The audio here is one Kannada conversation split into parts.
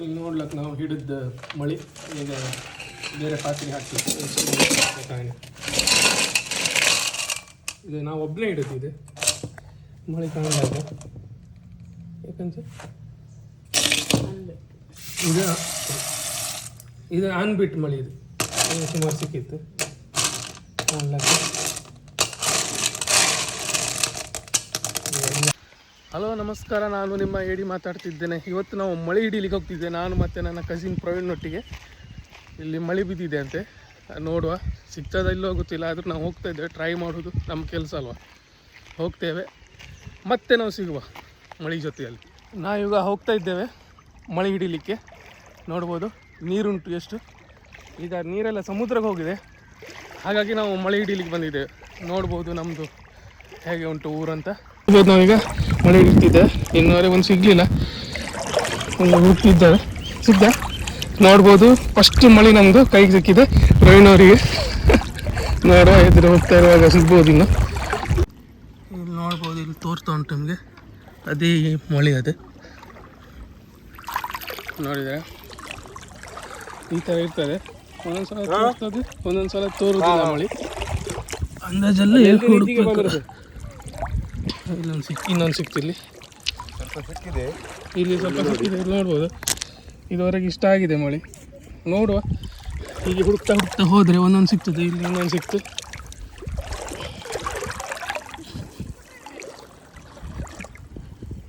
ಈಗ ನೋಡ್ಲಕ್ಕೆ ನಾವು ಹಿಡಿದ ಮಳಿ ಈಗ ಬೇರೆ ಪಾತ್ರೆ ಹಾಕ್ತೀವಿ. ಇದು ನಾವು ಒಬ್ಬನೇ ಹಿಡಿದಿದೆ ಮಳಿ ಕಾಣಲಾಗ. ಯಾಕಂತ ಇದು ಅನ್ಬಿಟ್ಟು ಮಳಿ ಇದು ಸುಮಾರು ಸಿಕ್ಕಿತ್ತು ಕಾಣಲಾಗ. ಹಲೋ ನಮಸ್ಕಾರ, ನಾನು ನಿಮ್ಮ ಹೇಳಿ ಮಾತಾಡ್ತಿದ್ದೇನೆ. ಇವತ್ತು ನಾವು ಮಳೆ ಹಿಡೀಲಿಕ್ಕೆ ಹೋಗ್ತಿದ್ದೆ, ನಾನು ಮತ್ತು ನನ್ನ ಕಸಿನ್ ಪ್ರವೀಣ್ಣೊಟ್ಟಿಗೆ. ಇಲ್ಲಿ ಮಳೆ ಬಿದ್ದಿದೆ ಅಂತೆ, ನೋಡುವ ಸಿಗ್ತದ ಇಲ್ಲೋ ಗೊತ್ತಿಲ್ಲ. ಆದರೂ ನಾವು ಹೋಗ್ತಾಯಿದ್ದೇವೆ, ಟ್ರೈ ಮಾಡೋದು ನಮ್ಮ ಕೆಲಸ ಅಲ್ವಾ. ಹೋಗ್ತೇವೆ, ಮತ್ತೆ ನಾವು ಸಿಗುವ ಮಳೆ ಜೊತೆಯಲ್ಲಿ. ನಾವೀಗ ಹೋಗ್ತಾ ಇದ್ದೇವೆ ಮಳೆ ಹಿಡೀಲಿಕ್ಕೆ. ನೋಡ್ಬೋದು ನೀರುಂಟು ಎಷ್ಟು. ಈಗ ನೀರೆಲ್ಲ ಸಮುದ್ರಕ್ಕೆ ಹೋಗಿದೆ, ಹಾಗಾಗಿ ನಾವು ಮಳೆ ಹಿಡೀಲಿಕ್ಕೆ ಬಂದಿದ್ದೇವೆ. ನೋಡ್ಬೋದು ನಮ್ಮದು ಹೇಗೆ ಉಂಟು ಊರಂತ. ಇವತ್ತು ನಾವೀಗ ಮಳೆ ಹಿಡ್ತಿದ್ದೆ, ಇನ್ನೂವರೆಗೆ ಒಂದು ಸಿಗಲಿಲ್ಲ, ಒಂದು ಹುಡುಕ್ತಿದ್ದಾರೆ. ಸಿಗ್ದ ನೋಡ್ಬೋದು. ಫಸ್ಟ್ ಮಳೆ ನಮ್ಮದು ಕೈಗೆ ಸಿಕ್ಕಿದೆ ಪ್ರವೀಣವರಿಗೆ. ನೋಡುವ ಎದುರು ಹೋಗ್ತಾ ಇರುವಾಗ ಸಿಗ್ಬೋದು. ಇನ್ನು ಇಲ್ಲಿ ನೋಡ್ಬೋದು, ಇಲ್ಲಿ ತೋರ್ತಾ ಉಂಟು ನಿಮಗೆ, ಅದೇ ಮಳೆ. ಅದು ನೋಡಿದರೆ ಈ ಥರ ಇರ್ತದೆ. ಒಂದೊಂದ್ಸಲ ತೋರ್ತದೆ, ಒಂದೊಂದ್ಸಲ ತೋರುದಿಲ್ಲ ಮಳೆ. ಅಂದಾಜೆಲ್ಲ ಎಲ್ಲಿ ಹುಡುಕ್ಬೇಕು. ಇಲ್ಲೊಂದು ಇನ್ನೊಂದು ಸಿಕ್ತಿಲ್ಲಿ, ಸ್ವಲ್ಪ ಸಿಕ್ಕಿದೆ. ಇಲ್ಲಿ ಸ್ವಲ್ಪ ಸಿಕ್ಕಿದೆ, ಇಲ್ಲಿ ನೋಡ್ಬೋದು. ಇದುವರೆಗೆ ಇಷ್ಟ ಆಗಿದೆ ಮಳೆ. ನೋಡುವ, ಹೀಗೆ ಹುಡುಕ್ತಾ ಹುಡುಕ್ತಾ ಹೋದರೆ ಒಂದೊಂದು ಸಿಗ್ತದೆ. ಇಲ್ಲಿ ಇನ್ನೊಂದು ಸಿಕ್ತು.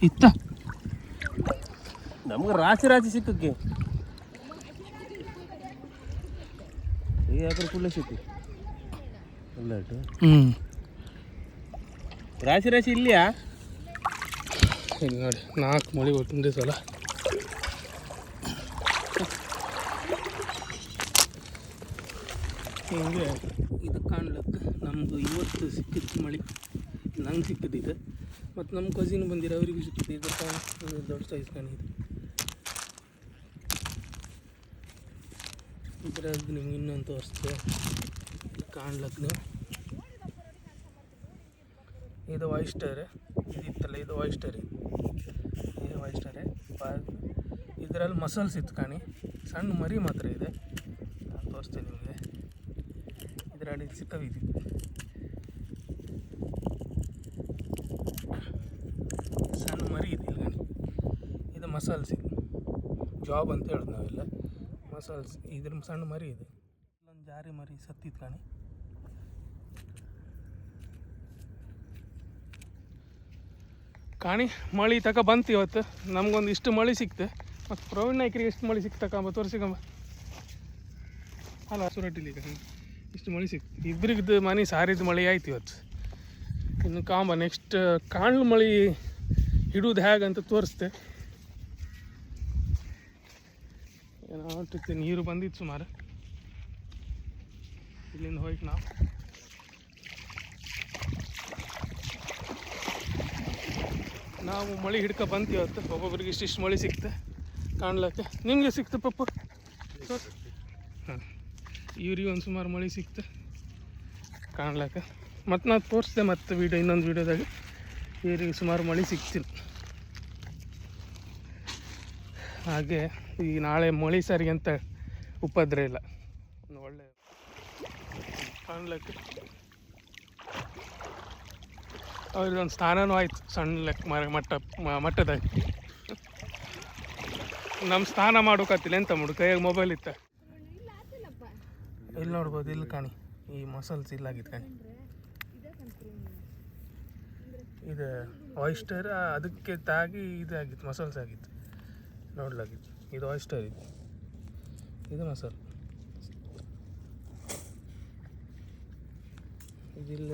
ಇತ್ತ ನಮ್ಗೆ ರಾಶಿ ರಾಶಿ ಸಿಕ್ಕಕ್ಕೆ ಈಗ ಯಾಕಂದ್ರೆ ಕುಳ್ಳೆ ಸಿಕ್ಕು ಇಲ್ಲ ರಾಶಿ ರಾಶಿ ಇಲ್ಲಿಯಾ? ಇಲ್ಲಿ ನೋಡಿ, 4 ಮಳೆ ಒಂದೇ ಸಲ. ಹಿಂಗೆ ಇದು ಕಾಣ್ಲಕ್ಕೆ ನಮ್ಮದು ಇವತ್ತು ಸಿಕ್ಕಿತ್ತು ಮಳೆ. ನಂಗೆ ಸಿಕ್ಕಿದ್ದಿದೆ, ಮತ್ತು ನಮ್ಮ ಕಸಿನ್ ಬಂದಿರೋ ಅವರಿಗೂ ಸಿಕ್ಕಿದೆ. ಇದು ದೊಡ್ಡ ಸೈಜ್ ಕಾಣಿದೆ. ಇದ್ರದ್ದು ನಿಮ್ಗೆ ಇನ್ನೊಂದು ತೋರಿಸ್ತೇವೆ ಕಾಣ್ಲಕ್ಕೆ ನೀವು. ಇದು ವಾಯ್ಸ್ಟರ್, ಇದಿತ್ತಲ್ಲ, ಇದು ವಾಯ್ಸ್ಟರ್. ಇದು ವಾಯ್ಸ್ಟರೇ. ಇದರಲ್ಲಿ ಮಸಲ್ಸ್ ಇತ್ತು ಕಾಣಿ, ಸಣ್ಣ ಮರಿ ಮಾತ್ರ ಇದೆ. ನಾನು ತೋರಿಸ್ತೇನೆ ನಿಮಗೆ. ಇದರಲ್ಲಿ ಸಿಕ್ಕವಿದ್ದಿತ್ತು ಸಣ್ಣ ಮರಿ ಇದೆ ಇಲ್ಲಿ ಕಾಣಿ. ಇದು ಮಸಲ್ಸ್, ಇದು ಜಾಬ್ ಅಂತ ಹೇಳೋದು ನಾವೆಲ್ಲ. ಮಸಲ್ಸ್ ಇದ್ರ ಸಣ್ಣ ಮರಿ ಇದೆ. ಇಲ್ಲೊಂದು ಜಾರಿ ಮರಿ ಸತ್ತಿತ್ತು ಕಾಣಿ. ಕಾಣಿ ಮಳೆ ತಕ ಬಂತು ಇವತ್ತು. ನಮಗೊಂದು ಇಷ್ಟು ಮಳೆ ಸಿಕ್ತು, ಮತ್ತು ಪ್ರವೀಣ್ ನಾಯ್ಕರಿಗೆ ಎಷ್ಟು ಮಳೆ ಸಿಕ್ತಕ್ಕಂಬ ತೋರಿಸಿಕಂಬ ಅಲ್ಲ. ಸುರಟ್ಟಿಲಿಗ ಇಷ್ಟು ಮಳೆ ಸಿಕ್ತು. ಇಬ್ಬರಿದ್ದು ಮನೆ ಸಾರಿದ ಮಳೆ ಆಯ್ತು ಇವತ್ತು. ಇನ್ನು ಕಾಂಬ ನೆಕ್ಸ್ಟ್ ಕಾಣ್ಲು ಮಳೆ ಹಿಡುವುದು ಹೇಗಂತ ತೋರಿಸ್ತೆ. ಏನೋ ಹೊಟ್ಟಿತ್ತು, ನೀರು ಬಂದಿತ್ತು ಸುಮಾರು. ಇಲ್ಲಿಂದ ಹೋಯ್ತು ನಾವು ಮಳೆ ಹಿಡ್ಕೊ ಬಂತೀವಿ ಇವತ್ತು. ಒಬ್ಬೊಬ್ರಿಗೆ ಇಷ್ಟಿಷ್ಟು ಮಳೆ ಸಿಕ್ತು ಕಾಣ್ಲಕ್ಕೆ. ನಿಮಗೆ ಸಿಕ್ತು ಪಪ್ಪ? ಹಾಂ, ಇವ್ರಿಗೆ ಒಂದು ಸುಮಾರು ಮಳೆ ಸಿಕ್ತು ಕಾಣ್ಲಕ್ಕೆ. ಮತ್ತು ನಾನು ತೋರಿಸ್ದೆ ಮತ್ತೆ ಇನ್ನೊಂದು ವೀಡಿಯೋದಾಗ ಇವ್ರಿಗೆ ಸುಮಾರು ಮಳೆ ಸಿಕ್ತಿಲ್ಲ. ಹಾಗೆ ಈಗ ನಾಳೆ ಮಳೆ ಸಾರಿಗೆ ಅಂತ ಉಪದ್ರ ಇಲ್ಲ. ಒಂದು ಒಳ್ಳೆ ಕಾಣ್ಲಕ್ಕೆ. ಅವ್ರಿಗೊಂದು ಸ್ನಾನನೂ ಆಯ್ತು ಸಣ್ಣ ಲೆಕ್ಕ ಮಟ್ಟದಾಗಿ. ನಮ್ಮ ಸ್ನಾನ ಮಾಡೋಕತ್ತಿಲ್ಲ, ಎಂತ ಮಾಡು, ಕೈಯಾಗ ಮೊಬೈಲ್ ಇತ್ತ. ಇಲ್ಲಿ ನೋಡ್ಬೋದು, ಇಲ್ಲಿ ಕಾಣಿ ಈ ಮಸಲ್ಸ್ ಇಲ್ಲಾಗಿತ್ತು ಕಾಣಿ. ಇದು ಆಯಿಸ್ಟರ್, ಅದಕ್ಕೆ ತಾಗಿ ಇದಾಗಿತ್ತು, ಮಸಲ್ಸ್ ಆಗಿತ್ತು ನೋಡ್ಲಾಗಿತ್ತು. ಇದು ಆಯಿಸ್ಟರ್, ಇದು ಮಸಾಲ. ಇದಿಲ್ಲ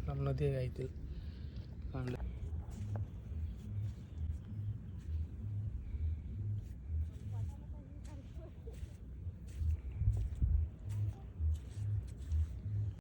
ನಮ್ಮ ನದಿಯಾಗ ಆಯ್ತಿಲ್ಲ ಕಾಣಲಿ.